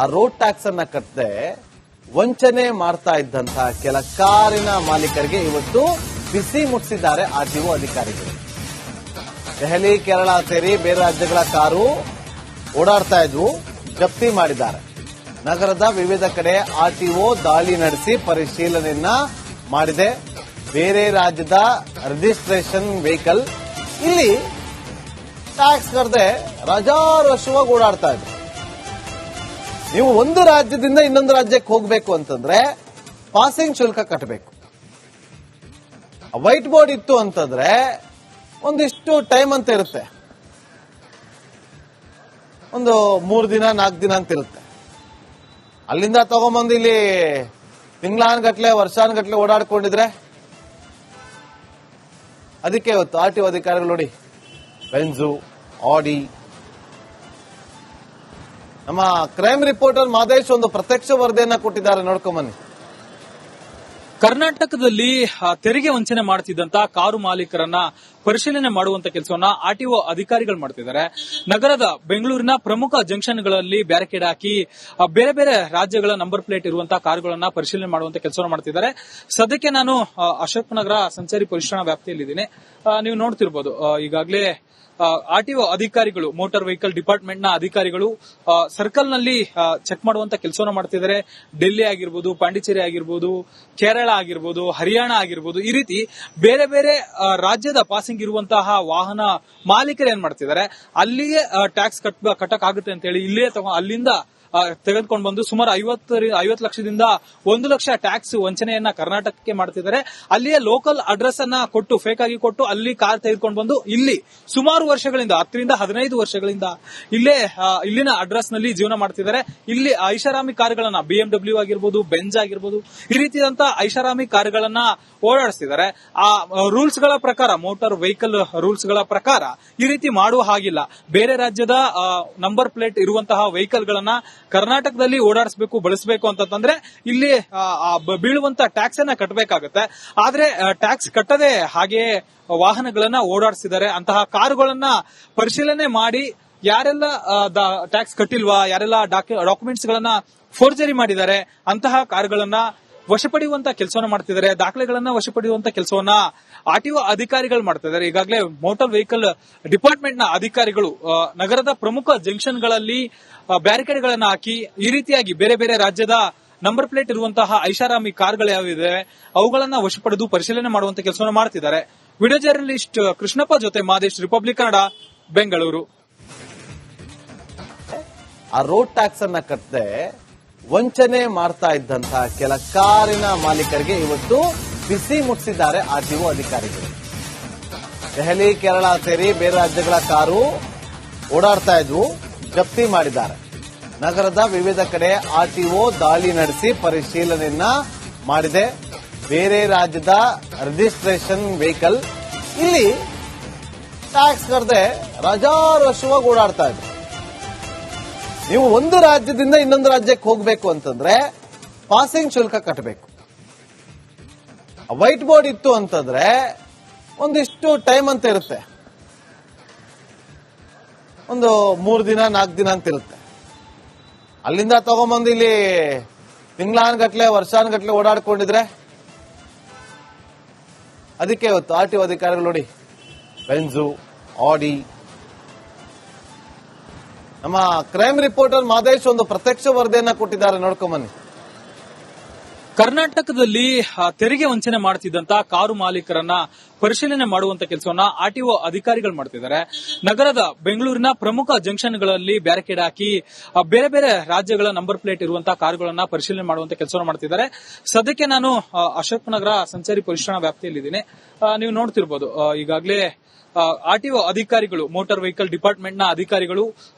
ಆ road tax ಅನ್ನ ಕಟ್ಟದೆ ವಂಚನೆ ಮಾಡ್ತಾ ಇದ್ದಂತಹ ಕೆಲ ಕಾರಿನ ಮಾಲೀಕರಿಗೆ ಇವತ್ತು ಬಿಸಿ ಮುಟ್ಟಿಸಿದ್ದಾರೆ ಆರ್ಟಿಒ ಅಧಿಕಾರಿಗಳು. ದೆಹಲಿ, ಕೇರಳ ಸೇರಿ ಬೇರೆ ರಾಜ್ಯಗಳ ಕಾರು ಓಡಾಡ್ತಾ ಇದ್ವು, ಜಪ್ತಿ ಮಾಡಿದ್ದಾರೆ. ನಗರದ ವಿವಿಧ ಕಡೆ ಆರ್ಟಿಒ ದಾಳಿ ನಡೆಸಿ ಪರಿಶೀಲನೆಯನ್ನ ಮಾಡಿದೆ. ಬೇರೆ ರಾಜ್ಯದ ರಿಜಿಸ್ಟ್ರೇಷನ್ ವೆಹಿಕಲ್ ಇಲ್ಲಿ ಟ್ಯಾಕ್ಸ್ ಕಟ್ಟದೆ ರಾಜಾರೋಷವಾಗಿ ಓಡಾಡ್ತಾ ಇದ್ರು. ನೀವು ಒಂದು ರಾಜ್ಯದಿಂದ ಇನ್ನೊಂದು ರಾಜ್ಯಕ್ಕೆ ಹೋಗಬೇಕು ಅಂತಂದ್ರೆ ಪಾಸಿಂಗ್ ಶುಲ್ಕ ಕಟ್ಟಬೇಕು. ವೈಟ್ ಬೋರ್ಡ್ ಇತ್ತು ಅಂತಂದ್ರೆ ಒಂದಿಷ್ಟು ಟೈಮ್ ಅಂತ ಇರುತ್ತೆ, ಒಂದು 3 ದಿನ 4 ದಿನ ಅಂತ ಇರುತ್ತೆ. ಅಲ್ಲಿಂದ ತಗೊಂಬಂದು ಇಲ್ಲಿ ತಿಂಗಳಾನ್ಗಟ್ಲೆ ವರ್ಷಾನ್ಗಟ್ಲೆ ಓಡಾಡ್ಕೊಂಡಿದ್ರೆ ಅದಕ್ಕೆ ಇವತ್ತು ಆರ್ಟಿಒ ಅಧಿಕಾರಿಗಳು ನೋಡಿ ಬೆಂಜು, ಆಡಿ. ನಮ್ಮ ಕ್ರೈಮ್ ರಿಪೋರ್ಟರ್ ಮಾದೇಶ್ ಒಂದು ಪ್ರತ್ಯಕ್ಷ ವರದಿಯನ್ನ ಕೊಟ್ಟಿದ್ದಾರೆ, ನೋಡ್ಕೊಂಬನ್ನಿ. ಕರ್ನಾಟಕದಲ್ಲಿ ತೆರಿಗೆ ವಂಚನೆ ಮಾಡುತ್ತಿದ್ದಂತಹ ಕಾರು ಮಾಲೀಕರನ್ನ ಪರಿಶೀಲನೆ ಮಾಡುವಂತ ಕೆಲಸವನ್ನ ಆರ್ಟಿಒ ಅಧಿಕಾರಿಗಳು ಮಾಡ್ತಿದ್ದಾರೆ. ನಗರದ ಬೆಂಗಳೂರಿನ ಪ್ರಮುಖ ಜಂಕ್ಷನ್ಗಳಲ್ಲಿ ಬ್ಯಾರಿಕೇಡ್ ಹಾಕಿ ಬೇರೆ ಬೇರೆ ರಾಜ್ಯಗಳ ನಂಬರ್ ಪ್ಲೇಟ್ ಇರುವಂತಹ ಕಾರುಗಳನ್ನ ಪರಿಶೀಲನೆ ಮಾಡುವಂತ ಕೆಲಸವನ್ನು ಮಾಡ್ತಿದ್ದಾರೆ. ಸದ್ಯಕ್ಕೆ ನಾನು ಅಶೋಕ್ ನಗರ ಸಂಚಾರಿ ಪೊಲೀಸ್ ಠಾಣಾ ವ್ಯಾಪ್ತಿಯಲ್ಲಿದ್ದೀನಿ. ನೀವು ನೋಡ್ತಿರ್ಬೋದು, ಈಗಾಗಲೇ ಆರ್ಟಿಒ ಅಧಿಕಾರಿಗಳು, ಮೋಟಾರ್ ವೆಹಿಕಲ್ ಡಿಪಾರ್ಟ್ಮೆಂಟ್ ನ ಅಧಿಕಾರಿಗಳು ಸರ್ಕಲ್ ನಲ್ಲಿ ಚೆಕ್ ಮಾಡುವಂತ ಕೆಲಸವನ್ನು ಮಾಡ್ತಿದ್ದಾರೆ. ಡೆಲ್ಲಿ ಆಗಿರ್ಬೋದು, ಪಾಂಡಿಚೇರಿ ಆಗಿರ್ಬೋದು, ಕೇರಳ ಆಗಿರ್ಬೋದು, ಹರಿಯಾಣ ಆಗಿರ್ಬೋದು, ಈ ರೀತಿ ಬೇರೆ ಬೇರೆ ರಾಜ್ಯದ ಪಾಸಿಂಗ್ ಇರುವಂತಹ ವಾಹನ ಮಾಲೀಕರು ಏನ್ ಮಾಡ್ತಿದ್ದಾರೆ, ಅಲ್ಲಿಗೆ ಟ್ಯಾಕ್ಸ್ ಕಟ್ಟಕ್ಕಾಗುತ್ತೆ ಅಂತ ಹೇಳಿ ಇಲ್ಲೇ ಅಲ್ಲಿಂದ ತೆಗೆದುಕೊಂಡು ಬಂದು ಸುಮಾರು 50 ಲಕ್ಷದಿಂದ 1 ಲಕ್ಷ ಟ್ಯಾಕ್ಸ್ ವಂಚನೆಯನ್ನ ಕರ್ನಾಟಕಕ್ಕೆ ಮಾಡ್ತಿದ್ದಾರೆ. ಅಲ್ಲಿಯೇ ಲೋಕಲ್ ಅಡ್ರೆಸ್ ಅನ್ನ ಕೊಟ್ಟು, ಫೇಕ್ ಆಗಿ ಕೊಟ್ಟು ಅಲ್ಲಿ ಕಾರ್ ತೆಗೆದುಕೊಂಡು ಬಂದು ಇಲ್ಲಿ ಸುಮಾರು ವರ್ಷಗಳಿಂದ 10 ರಿಂದ 15 ವರ್ಷಗಳಿಂದ ಇಲ್ಲಿನ ಅಡ್ರೆಸ್ ನಲ್ಲಿ ಜೀವನ ಮಾಡ್ತಿದ್ದಾರೆ. ಇಲ್ಲಿ ಐಷಾರಾಮಿ ಕಾರುಗಳನ್ನ, BMW ಆಗಿರ್ಬೋದು, ಬೆಂಜ್ ಆಗಿರ್ಬೋದು, ಈ ರೀತಿಯಾದಂತಹ ಐಷಾರಾಮಿ ಕಾರುಗಳನ್ನ ಓಡಾಡಿಸ್ತಿದ್ದಾರೆ. ಆ ರೂಲ್ಸ್ ಗಳ ಪ್ರಕಾರ, ಮೋಟಾರ್ ವೆಹಿಕಲ್ ರೂಲ್ಸ್ ಗಳ ಪ್ರಕಾರ ಈ ರೀತಿ ಮಾಡುವ ಹಾಗಿಲ್ಲ. ಬೇರೆ ರಾಜ್ಯದ ನಂಬರ್ ಪ್ಲೇಟ್ ಇರುವಂತಹ ವೆಹಿಕಲ್ ಗಳನ್ನ ಕರ್ನಾಟಕದಲ್ಲಿ ಓಡಾಡಿಸಬೇಕು, ಬಳಸಬೇಕು ಅಂತಂದ್ರೆ ಇಲ್ಲಿ ಬೀಳುವಂತ ಟ್ಯಾಕ್ಸ್ ಅನ್ನ ಕಟ್ಟಬೇಕಾಗುತ್ತೆ. ಆದ್ರೆ ಟ್ಯಾಕ್ಸ್ ಕಟ್ಟದೆ ಹಾಗೆಯೇ ವಾಹನಗಳನ್ನ ಓಡಾಡಿಸಿದ್ದಾರೆ. ಅಂತಹ ಕಾರುಗಳನ್ನ ಪರಿಶೀಲನೆ ಮಾಡಿ ಯಾರೆಲ್ಲ ಟ್ಯಾಕ್ಸ್ ಕಟ್ಟಿಲ್ವಾ, ಯಾರೆಲ್ಲ ಡಾಕ್ಯುಮೆಂಟ್ಸ್ ಗಳನ್ನ ಫೋರ್ಜರಿ ಮಾಡಿದ್ದಾರೆ, ಅಂತಹ ಕಾರುಗಳನ್ನ ವಶಪಡಿಯುವಂತ ಕೆಲಸವನ್ನ ಮಾಡ್ತಿದ್ದಾರೆ. ದಾಖಲೆಗಳನ್ನ ವಶಪಡಿಯುವಂತ ಕೆಲಸವನ್ನ ಆರ್ಟಿಒ ಅಧಿಕಾರಿಗಳು ಮಾಡ್ತಿದ್ದಾರೆ. ಈಗಾಗಲೇ ಮೋಟಾರ್ ವೆಹಿಕಲ್ ಡಿಪಾರ್ಟ್ಮೆಂಟ್ ನ ಅಧಿಕಾರಿಗಳು ನಗರದ ಪ್ರಮುಖ ಜಂಕ್ಷನ್ ಗಳಲ್ಲಿ ಬ್ಯಾರಿಕೇಡ್ ಗಳನ್ನ ಹಾಕಿ ಈ ರೀತಿಯಾಗಿ ಬೇರೆ ಬೇರೆ ರಾಜ್ಯದ ನಂಬರ್ ಪ್ಲೇಟ್ ಇರುವಂತಹ ಐಷಾರಾಮಿ ಕಾರ್ಗಳು ಯಾವಿದೆ ಅವುಗಳನ್ನ ವಶಪಡೆದು ಪರಿಶೀಲನೆ ಮಾಡುವಂತ ಕೆಲಸವನ್ನ ಮಾಡ್ತಿದ್ದಾರೆ. ವಿಡಿಯೋ ಜರ್ನಲಿಸ್ಟ್ ಕೃಷ್ಣಪ್ಪ ಜೊತೆ ಮಾದೇಶ್, ರಿಪಬ್ಲಿಕ್ ಕನ್ನಡ, ಬೆಂಗಳೂರು. ಆ ರೋಡ್ ಟ್ಯಾಕ್ಸ್ ಅನ್ನ ಕಟ್ಟದೆ ವಂಚನೆ ಮಾಡ್ತಾ ಇದ್ದಂತಹ ಕೆಲ ಕಾರಿನ ಮಾಲೀಕರಿಗೆ ಇವತ್ತು ಬಿಸಿ ಮುಟ್ಟಿಸಿದ್ದಾರೆ ಆರ್ಟಿಒ ಅಧಿಕಾರಿಗಳು. ದೆಹಲಿ, ಕೇರಳ ಸೇರಿ ಬೇರೆ ರಾಜ್ಯಗಳ ಕಾರು ಓಡಾಡ್ತಾ ಇದ್ವು, ಜಪ್ತಿ ಮಾಡಿದ್ದಾರೆ. ನಗರದ ವಿವಿಧ ಕಡೆ ಆರ್ಟಿಒ ದಾಳಿ ನಡೆಸಿ ಪರಿಶೀಲನೆಯನ್ನ ಮಾಡಿದೆ. ಬೇರೆ ರಾಜ್ಯದ ರಿಜಿಸ್ಟ್ರೇಷನ್ ವೆಹಿಕಲ್ ಇಲ್ಲಿ ಟ್ಯಾಕ್ಸ್ ಕಟ್ಟದೆ ರಾಜಾರೋಷವಾಗಿ ಓಡಾಡ್ತಾ ಇದ್ರು. ನೀವು ಒಂದು ರಾಜ್ಯದಿಂದ ಇನ್ನೊಂದು ರಾಜ್ಯಕ್ಕೆ ಹೋಗಬೇಕು ಅಂತಂದ್ರೆ ಪಾಸಿಂಗ್ ಶುಲ್ಕ ಕಟ್ಟಬೇಕು. ವೈಟ್ ಬೋರ್ಡ್ ಇತ್ತು ಅಂತಂದ್ರೆ ಒಂದಿಷ್ಟು ಟೈಮ್ ಅಂತ ಇರುತ್ತೆ, ಒಂದು 3 ದಿನ 4 ದಿನ ಅಂತ ಇರುತ್ತೆ. ಅಲ್ಲಿಂದ ತಗೊಂಬಂದು ಇಲ್ಲಿ ತಿಂಗಳಾನ್ಗಟ್ಲೆ ವರ್ಷಾನ್ಗಟ್ಲೆ ಓಡಾಡ್ಕೊಂಡಿದ್ರೆ ಅದಕ್ಕೆ ಇವತ್ತು ಆರ್ಟಿಒ ಅಧಿಕಾರಿಗಳು ನೋಡಿ ಬೆಂಜು, ಆಡಿ. ನಮ್ಮ ಕ್ರೈಮ್ ರಿಪೋರ್ಟರ್ ಮಾದೇಶ್ ಒಂದು ಪ್ರತ್ಯಕ್ಷ ವರದಿಯನ್ನ ಕೊಟ್ಟಿದ್ದಾರೆ, ನೋಡ್ಕೊಂಬನ್ನಿ. ಕರ್ನಾಟಕದಲ್ಲಿ ತೆರಿಗೆ ವಂಚನೆ ಮಾಡುತ್ತಿದ್ದಂತಹ ಕಾರು ಮಾಲೀಕರನ್ನ ಪರಿಶೀಲನೆ ಮಾಡುವಂತ ಕೆಲಸವನ್ನ ಆರ್ಟಿಒ ಅಧಿಕಾರಿಗಳು ಮಾಡ್ತಿದ್ದಾರೆ. ನಗರದ ಬೆಂಗಳೂರಿನ ಪ್ರಮುಖ ಜಂಕ್ಷನ್ಗಳಲ್ಲಿ ಬ್ಯಾರಿಕೇಡ್ ಹಾಕಿ ಬೇರೆ ಬೇರೆ ರಾಜ್ಯಗಳ ನಂಬರ್ ಪ್ಲೇಟ್ ಇರುವಂತಹ ಕಾರುಗಳನ್ನ ಪರಿಶೀಲನೆ ಮಾಡುವಂತ ಕೆಲಸವನ್ನು ಮಾಡ್ತಿದ್ದಾರೆ. ಸದ್ಯಕ್ಕೆ ನಾನು ಅಶೋಕ್ ನಗರ ಸಂಚಾರಿ ಪೊಲೀಸ್ ಠಾಣಾ ವ್ಯಾಪ್ತಿಯಲ್ಲಿದ್ದೀನಿ. ನೀವು ನೋಡ್ತಿರ್ಬೋದು, ಈಗಾಗಲೇ ಆರ್ಟಿಒ ಅಧಿಕಾರಿಗಳು, ಮೋಟಾರ್ ವೆಹಿಕಲ್ ಡಿಪಾರ್ಟ್ಮೆಂಟ್ ನ ಅಧಿಕಾರಿಗಳು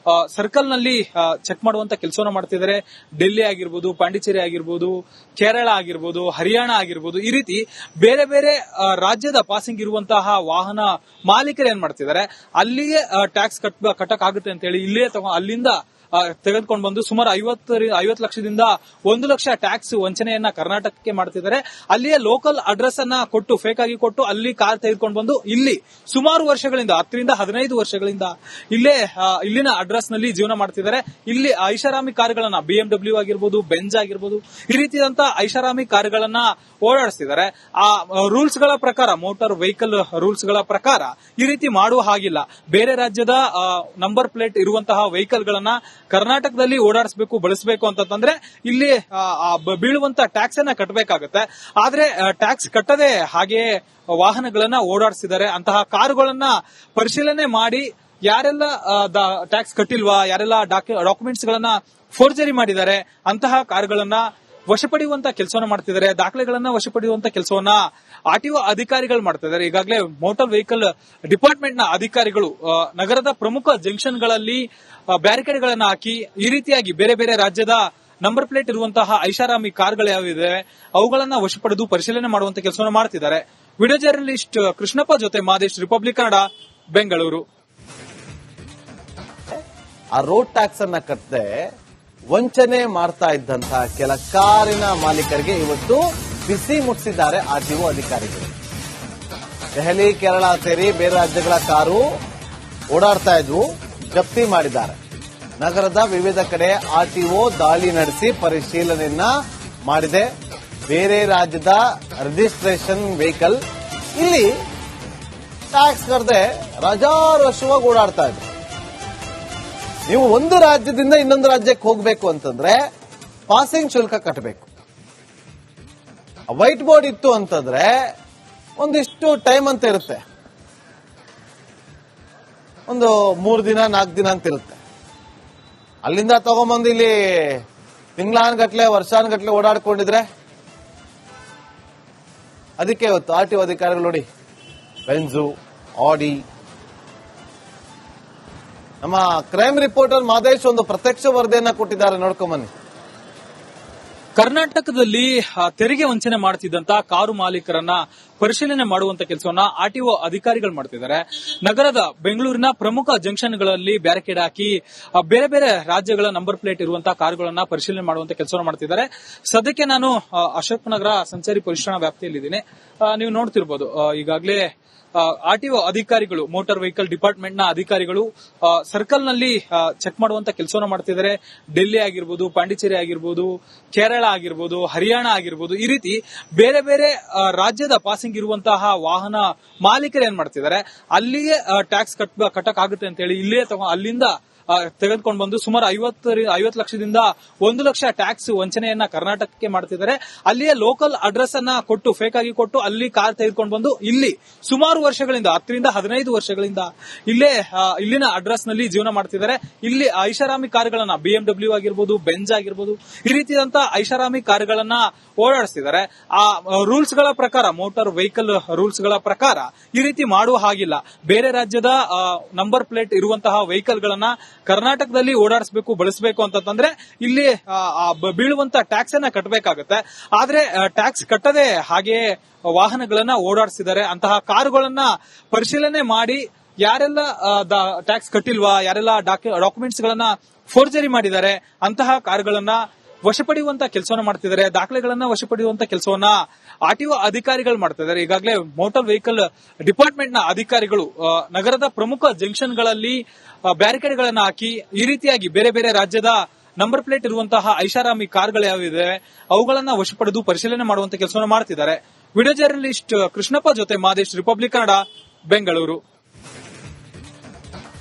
ಸರ್ಕಲ್ ನಲ್ಲಿ ಚೆಕ್ ಮಾಡುವಂತ ಕೆಲಸವನ್ನು ಮಾಡ್ತಿದ್ದಾರೆ. ಡೆಲ್ಲಿ ಆಗಿರ್ಬೋದು, ಪಾಂಡಿಚೇರಿ ಆಗಿರ್ಬೋದು, ಕೇರಳ ಆಗಿರ್ಬೋದು, ಹರಿಯಾಣ ಆಗಿರ್ಬೋದು, ಈ ರೀತಿ ಬೇರೆ ಬೇರೆ ರಾಜ್ಯದ ಪಾಸಿಂಗ್ ಇರುವಂತಹ ವಾಹನ ಮಾಲೀಕರು ಏನ್ ಮಾಡ್ತಿದ್ದಾರೆ, ಅಲ್ಲಿಗೆ ಟ್ಯಾಕ್ಸ್ ಕಟ್ಟಕ್ಕಾಗುತ್ತೆ ಅಂತ ಹೇಳಿ ಅಲ್ಲಿಂದ ತೆಗೆದುಕೊಂಡು ಬಂದು ಸುಮಾರು 50 ಲಕ್ಷದಿಂದ 1 ಲಕ್ಷ ಟ್ಯಾಕ್ಸ್ ವಂಚನೆಯನ್ನ ಕರ್ನಾಟಕಕ್ಕೆ ಮಾಡ್ತಿದ್ದಾರೆ. ಅಲ್ಲಿಯೇ ಲೋಕಲ್ ಅಡ್ರೆಸ್ ಅನ್ನ ಕೊಟ್ಟು ಫೇಕ್ ಆಗಿ ಕೊಟ್ಟು ಅಲ್ಲಿ ಕಾರ್ ತೆಗೆದುಕೊಂಡು ಬಂದು ಇಲ್ಲಿ ಸುಮಾರು ವರ್ಷಗಳಿಂದ 10 ರಿಂದ 15 ವರ್ಷಗಳಿಂದ ಇಲ್ಲಿನ ಅಡ್ರೆಸ್ ನಲ್ಲಿ ಜೀವನ ಮಾಡ್ತಿದ್ದಾರೆ. ಇಲ್ಲಿ ಐಷಾರಾಮಿ ಕಾರುಗಳನ್ನ BMW ಆಗಿರ್ಬೋದು, ಬೆಂಜ್ ಆಗಿರ್ಬೋದು, ಈ ರೀತಿಯಾದಂತ ಐಷಾರಾಮಿ ಕಾರುಗಳನ್ನ ಓಡಾಡಿಸ್ತಿದ್ದಾರೆ. ಆ ರೂಲ್ಸ್ ಗಳ ಪ್ರಕಾರ, ಮೋಟಾರ್ ವೆಹಿಕಲ್ ರೂಲ್ಸ್ ಗಳ ಪ್ರಕಾರ ಈ ರೀತಿ ಮಾಡುವ ಹಾಗಿಲ್ಲ. ಬೇರೆ ರಾಜ್ಯದ ನಂಬರ್ ಪ್ಲೇಟ್ ಇರುವಂತಹ ವೆಹಿಕಲ್ ಗಳನ್ನ ಕರ್ನಾಟಕದಲ್ಲಿ ಓಡಾಡಿಸಬೇಕು, ಬಳಸಬೇಕು ಅಂತಂದ್ರೆ ಇಲ್ಲಿ ಬೀಳುವಂತ ಟ್ಯಾಕ್ಸ್ ಅನ್ನ ಕಟ್ಟಬೇಕಾಗುತ್ತೆ. ಆದ್ರೆ ಟ್ಯಾಕ್ಸ್ ಕಟ್ಟದೆ ಹಾಗೆಯೇ ವಾಹನಗಳನ್ನ ಓಡಾಡಿಸಿದ್ದಾರೆ. ಅಂತಹ ಕಾರುಗಳನ್ನ ಪರಿಶೀಲನೆ ಮಾಡಿ ಯಾರೆಲ್ಲ ಟ್ಯಾಕ್ಸ್ ಕಟ್ಟಿಲ್ವಾ, ಯಾರೆಲ್ಲ ಡಾಕ್ಯುಮೆಂಟ್ಸ್ ಗಳನ್ನ ಫೋರ್ಜರಿ ಮಾಡಿದ್ದಾರೆ ಅಂತಹ ಕಾರುಗಳನ್ನ ವಶಪಡಿಯುವಂತ ಕೆಲಸವನ್ನ ಮಾಡ್ತಿದ್ದಾರೆ. ದಾಖಲೆಗಳನ್ನ ವಶಪಡಿಯುವಂತ ಕೆಲಸವನ್ನ ಆರ್ಟಿಒ ಅಧಿಕಾರಿಗಳು ಮಾಡ್ತಿದ್ದಾರೆ. ಈಗಾಗಲೇ ಮೋಟಾರ್ ವೆಹಿಕಲ್ ಡಿಪಾರ್ಟ್ಮೆಂಟ್ ನ ಅಧಿಕಾರಿಗಳು ನಗರದ ಪ್ರಮುಖ ಜಂಕ್ಷನ್ ಗಳಲ್ಲಿ ಬ್ಯಾರಿಕೇಡ್ ಗಳನ್ನ ಹಾಕಿ ಈ ರೀತಿಯಾಗಿ ಬೇರೆ ಬೇರೆ ರಾಜ್ಯದ ನಂಬರ್ ಪ್ಲೇಟ್ ಇರುವಂತಹ ಐಷಾರಾಮಿ ಕಾರ್ಗಳು ಯಾವಿದೆ ಅವುಗಳನ್ನ ವಶಪಡೆದು ಪರಿಶೀಲನೆ ಮಾಡುವಂತ ಕೆಲಸವನ್ನ ಮಾಡ್ತಿದ್ದಾರೆ. ವಿಡಿಯೋ ಜರ್ನಲಿಸ್ಟ್ ಕೃಷ್ಣಪ್ಪ ಜೊತೆ ಮಾದೇಶ್, ರಿಪಬ್ಲಿಕ್ ಕನ್ನಡ, ಬೆಂಗಳೂರು. ಆ ರೋಡ್ ಟ್ಯಾಕ್ಸ್ ಅನ್ನ ಕಟ್ಟದೆ ವಂಚನೆ ಮಾಡ್ತಾ ಇದ್ದಂತಹ ಕೆಲ ಕಾರಿನ ಮಾಲೀಕರಿಗೆ ಇವತ್ತು ಬಿಸಿ ಮುಟ್ಟಿಸಿದ್ದಾರೆ ಆರ್ಟಿಒ ಅಧಿಕಾರಿಗಳು. ದೆಹಲಿ, ಕೇರಳ ಸೇರಿ ಬೇರೆ ರಾಜ್ಯಗಳ ಕಾರು ಓಡಾಡ್ತಾ ಇದ್ವು, ಜಪ್ತಿ ಮಾಡಿದ್ದಾರೆ. ನಗರದ ವಿವಿಧ ಕಡೆ ಆರ್ಟಿಒ ದಾಳಿ ನಡೆಸಿ ಪರಿಶೀಲನೆಯನ್ನ ಮಾಡಿದೆ. ಬೇರೆ ರಾಜ್ಯದ ರಿಜಿಸ್ಟ್ರೇಷನ್ ವೆಹಿಕಲ್ ಇಲ್ಲಿ ಟ್ಯಾಕ್ಸ್ ಕಟ್ಟದೆ ರಾಜಾರೋಷವಾಗಿ ಓಡಾಡ್ತಾ ಇದ್ರು. ನೀವು ಒಂದು ರಾಜ್ಯದಿಂದ ಇನ್ನೊಂದು ರಾಜ್ಯಕ್ಕೆ ಹೋಗಬೇಕು ಅಂತಂದ್ರೆ ಪಾಸಿಂಗ್ ಶುಲ್ಕ ಕಟ್ಟಬೇಕು. ವೈಟ್ ಬೋರ್ಡ್ ಇತ್ತು ಅಂತಂದ್ರೆ ಒಂದಿಷ್ಟು ಟೈಮ್ ಅಂತ ಇರುತ್ತೆ, ಒಂದು 3 ದಿನ 4 ದಿನ ಅಂತ ಇರುತ್ತೆ. ಅಲ್ಲಿಂದ ತಗೊಂಬಂದು ಇಲ್ಲಿ ತಿಂಗಳಾನ್ಗಟ್ಲೆ ವರ್ಷಾನ್ಗಟ್ಲೆ ಓಡಾಡ್ಕೊಂಡಿದ್ರೆ ಅದಕ್ಕೆ ಇವತ್ತು ಆರ್ಟಿಒ ಅಧಿಕಾರಿಗಳು ನೋಡಿ ಬೆಂಜು, ಆಡಿ. ನಮ್ಮ ಕ್ರೈಮ್ ರಿಪೋರ್ಟರ್ ಮಾದೇಶ್ ಒಂದು ಪ್ರತ್ಯಕ್ಷ ವರದಿಯನ್ನ ಕೊಟ್ಟಿದ್ದಾರೆ, ನೋಡ್ಕೊಂಬನ್ನಿ. ಕರ್ನಾಟಕದಲ್ಲಿ ತೆರಿಗೆ ವಂಚನೆ ಮಾಡುತ್ತಿದ್ದಂತ ಕಾರು ಮಾಲೀಕರನ್ನ ಪರಿಶೀಲನೆ ಮಾಡುವಂತ ಕೆಲಸವನ್ನ ಆರ್ಟಿಒ ಅಧಿಕಾರಿಗಳು ಮಾಡ್ತಿದ್ದಾರೆ. ನಗರದ ಬೆಂಗಳೂರಿನ ಪ್ರಮುಖ ಜಂಕ್ಷನ್ಗಳಲ್ಲಿ ಬ್ಯಾರಿಕೇಡ್ ಹಾಕಿ ಬೇರೆ ಬೇರೆ ರಾಜ್ಯಗಳ ನಂಬರ್ ಪ್ಲೇಟ್ ಇರುವಂತಹ ಕಾರುಗಳನ್ನ ಪರಿಶೀಲನೆ ಮಾಡುವಂತ ಕೆಲಸವನ್ನ ಮಾಡ್ತಿದ್ದಾರೆ. ಸದ್ಯಕ್ಕೆ ನಾನು ಅಶೋಕ್ ನಗರ ಸಂಚಾರಿ ಪೊಲೀಸ್ ಠಾಣಾ ವ್ಯಾಪ್ತಿಯಲ್ಲಿದ್ದೀನಿ. ನೀವು ನೋಡ್ತಿರ್ಬೋದು, ಈಗಾಗಲೇ ಆರ್ಟಿಒ ಅಧಿಕಾರಿಗಳು, ಮೋಟಾರ್ ವೆಹಿಕಲ್ ಡಿಪಾರ್ಟ್ಮೆಂಟ್ ನ ಅಧಿಕಾರಿಗಳು ಸರ್ಕಲ್ ನಲ್ಲಿ ಚೆಕ್ ಮಾಡುವಂತ ಕೆಲಸವನ್ನ ಮಾಡ್ತಿದ್ದಾರೆ. ಡೆಲ್ಲಿ ಆಗಿರ್ಬೋದು, ಪಾಂಡಿಚೇರಿ ಆಗಿರ್ಬೋದು, ಕೇರಳ ಆಗಿರ್ಬೋದು, ಹರಿಯಾಣ ಆಗಿರ್ಬೋದು, ಈ ರೀತಿ ಬೇರೆ ಬೇರೆ ರಾಜ್ಯದ ಪಾಸಿಂಗ್ ಇರುವಂತಹ ವಾಹನ ಮಾಲೀಕರು ಏನ್ ಮಾಡ್ತಿದ್ದಾರೆ, ಅಲ್ಲಿಗೆ ಟ್ಯಾಕ್ಸ್ ಕಟ್ಟಕ್ಕಾಗುತ್ತೆ ಅಂತ ಹೇಳಿ ಇಲ್ಲೇ ಅಲ್ಲಿಂದ ತೆಗೆದುಕೊಂಡು ಬಂದು ಸುಮಾರು 50 ಲಕ್ಷದಿಂದ 1 ಲಕ್ಷ ಟ್ಯಾಕ್ಸ್ ವಂಚನೆಯನ್ನ ಕರ್ನಾಟಕಕ್ಕೆ ಮಾಡ್ತಿದ್ದಾರೆ. ಅಲ್ಲಿಯೇ ಲೋಕಲ್ ಅಡ್ರೆಸ್ ಅನ್ನ ಕೊಟ್ಟು ಫೇಕ್ ಆಗಿ ಕೊಟ್ಟು ಅಲ್ಲಿ ಕಾರ್ ತೆಗೆದುಕೊಂಡು ಬಂದು ಇಲ್ಲಿ ಸುಮಾರು ವರ್ಷಗಳಿಂದ 10 ರಿಂದ 15 ವರ್ಷಗಳಿಂದ ಇಲ್ಲಿನ ಅಡ್ರೆಸ್ ನಲ್ಲಿ ಜೀವನ ಮಾಡ್ತಿದ್ದಾರೆ. ಇಲ್ಲಿ ಐಷಾರಾಮಿ ಕಾರುಗಳನ್ನ BMW ಆಗಿರ್ಬೋದು, ಬೆಂಜ್ ಆಗಿರ್ಬೋದು, ಈ ರೀತಿಯಾದಂತ ಐಷಾರಾಮಿ ಕಾರುಗಳನ್ನ ಓಡಾಡಿಸ್ತಿದ್ದಾರೆ. ಆ ರೂಲ್ಸ್ ಗಳ ಪ್ರಕಾರ, ಮೋಟಾರ್ ವೆಹಿಕಲ್ ರೂಲ್ಸ್ ಗಳ ಪ್ರಕಾರ ಈ ರೀತಿ ಮಾಡುವ ಹಾಗಿಲ್ಲ. ಬೇರೆ ರಾಜ್ಯದ ನಂಬರ್ ಪ್ಲೇಟ್ ಇರುವಂತಹ ವೆಹಿಕಲ್ ಗಳನ್ನ ಕರ್ನಾಟಕದಲ್ಲಿ ಓಡಾಡಿಸಬೇಕು, ಬಳಸಬೇಕು ಅಂತಂದ್ರೆ ಇಲ್ಲಿ ಬೀಳುವಂತ ಟ್ಯಾಕ್ಸ್ ಅನ್ನ ಕಟ್ಟಬೇಕಾಗುತ್ತೆ. ಆದ್ರೆ ಟ್ಯಾಕ್ಸ್ ಕಟ್ಟದೆ ಹಾಗೆಯೇ ವಾಹನಗಳನ್ನ ಓಡಾಡಿಸಿದ್ದಾರೆ. ಅಂತಹ ಕಾರುಗಳನ್ನ ಪರಿಶೀಲನೆ ಮಾಡಿ ಯಾರೆಲ್ಲ ಟ್ಯಾಕ್ಸ್ ಕಟ್ಟಿಲ್ವಾ, ಯಾರೆಲ್ಲ ಡಾಕ್ಯುಮೆಂಟ್ಸ್ ಗಳನ್ನ ಫೋರ್ಜರಿ ಮಾಡಿದ್ದಾರೆ ಅಂತಹ ಕಾರುಗಳನ್ನ ವಶಪಡಿಯುವಂತ ಕೆಲಸವನ್ನ ಮಾಡ್ತಿದ್ದಾರೆ. ದಾಖಲೆಗಳನ್ನ ವಶಪಡಿಯುವಂತ ಕೆಲಸವನ್ನ ಆರ್ಟಿಒ ಅಧಿಕಾರಿಗಳು ಮಾಡ್ತಿದ್ದಾರೆ. ಈಗಾಗಲೇ ಮೋಟಾರ್ ವೆಹಿಕಲ್ ಡಿಪಾರ್ಟ್ಮೆಂಟ್ ನ ಅಧಿಕಾರಿಗಳು ನಗರದ ಪ್ರಮುಖ ಜಂಕ್ಷನ್ ಗಳಲ್ಲಿ ಬ್ಯಾರಿಕೇಡ್ ಗಳನ್ನ ಹಾಕಿ ಈ ರೀತಿಯಾಗಿ ಬೇರೆ ಬೇರೆ ರಾಜ್ಯದ ನಂಬರ್ ಪ್ಲೇಟ್ ಇರುವಂತಹ ಐಷಾರಾಮಿ ಕಾರ್ಗಳು ಯಾವಿದೆ ಅವುಗಳನ್ನ ವಶಪಡೆದು ಪರಿಶೀಲನೆ ಮಾಡುವಂತ ಕೆಲಸವನ್ನ ಮಾಡ್ತಿದ್ದಾರೆ. ವಿಡಿಯೋ ಜರ್ನಲಿಸ್ಟ್ ಕೃಷ್ಣಪ್ಪ ಜೊತೆ ಮಾದೇಶ್, ರಿಪಬ್ಲಿಕ್ ಕನ್ನಡ, ಬೆಂಗಳೂರು.